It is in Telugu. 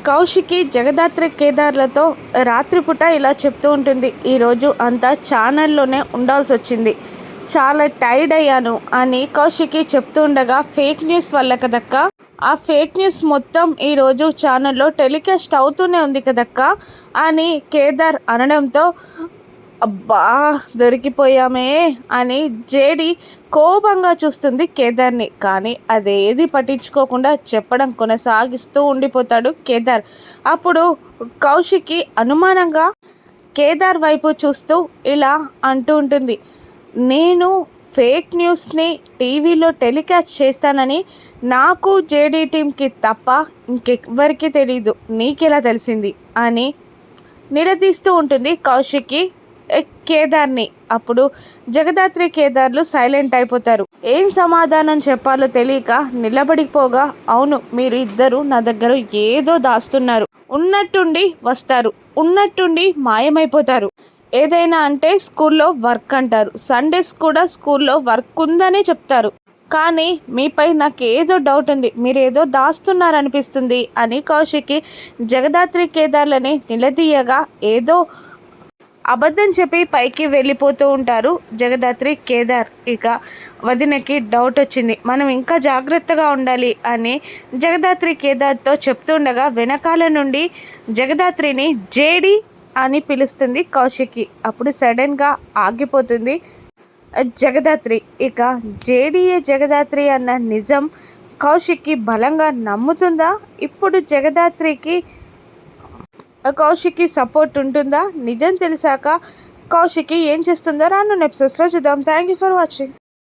కౌశికి జగదాత్రి కేదార్లతో రాత్రిపూట ఇలా చెప్తూ ఉంటుంది. ఈరోజు అంతా ఛానల్లోనే ఉండాల్సి వచ్చింది, చాలా టైర్డ్ అయ్యాను అని కౌశికి చెప్తూ ఉండగా ఫేక్ న్యూస్ వల్ల కదక్క, ఆ ఫేక్ న్యూస్ మొత్తం ఈరోజు ఛానల్లో టెలికాస్ట్ అవుతూనే ఉంది కదక్క అని కేదార్ అనడంతో అబ్బా దొరికిపోయామే అని జేడి కోపంగా చూస్తుంది కేదార్ని. కానీ అదేది పట్టించుకోకుండా చెప్పడం కొనసాగిస్తూ ఉండిపోతాడు కేదార్. అప్పుడు కౌశికి అనుమానంగా కేదార్ వైపు చూస్తూ ఇలా అంటూ ఉంటుంది, నేను ఫేక్ న్యూస్ని టీవీలో టెలికాస్ట్ చేస్తానని నాకు జేడీ టీంకి తప్ప ఇంకెవ్వరికీ తెలీదు, నీకెలా తెలిసింది అని నిలదీస్తూ ఉంటుంది కౌశికి కేదార్ని. అప్పుడు జగదాత్రి కేదార్లు సైలెంట్ అయిపోతారు. ఏం సమాధానం చెప్పాలో తెలియక నిలబడిపోగా, అవును మీరు ఇద్దరు నా దగ్గర ఏదో దాస్తున్నారు, ఉన్నట్టుండి వస్తారు, ఉన్నట్టుండి మాయమైపోతారు. ఏదైనా అంటే స్కూల్లో వర్క్ అంటారు, సండేస్ కూడా స్కూల్లో వర్క్ ఉందనే చెప్తారు. కానీ మీపై నాకు ఏదో డౌట్ ఉంది, మీరు ఏదో దాస్తున్నారనిపిస్తుంది అని కౌశికి జగదాత్రి కేదార్లని నిలదీయగా ఏదో అబద్ధం చెప్పి పైకి వెళ్ళిపోతూ ఉంటారు జగదాత్రి కేదార్. ఇక వదినకి డౌట్ వచ్చింది, మనం ఇంకా జాగ్రత్తగా ఉండాలి అని జగదాత్రి కేదార్తో చెప్తుండగా వెనకాల నుండి జగదాత్రిని జేడి అని పిలుస్తుంది కౌశికి. అప్పుడు సడన్గా ఆగిపోతుంది జగదాత్రి. ఇక జేడీఏ జగదాత్రి అన్న నిజం కౌశిక్కి బలంగా నమ్ముతుందా? ఇప్పుడు జగదాత్రికి కౌశిక్కి సపోర్ట్ ఉంటుందా? నిజం తెలిసాక కౌశికి ఏం చేస్తుందో రానున్న ఎపిసోడ్స్లో చూద్దాం. Thank you for watching.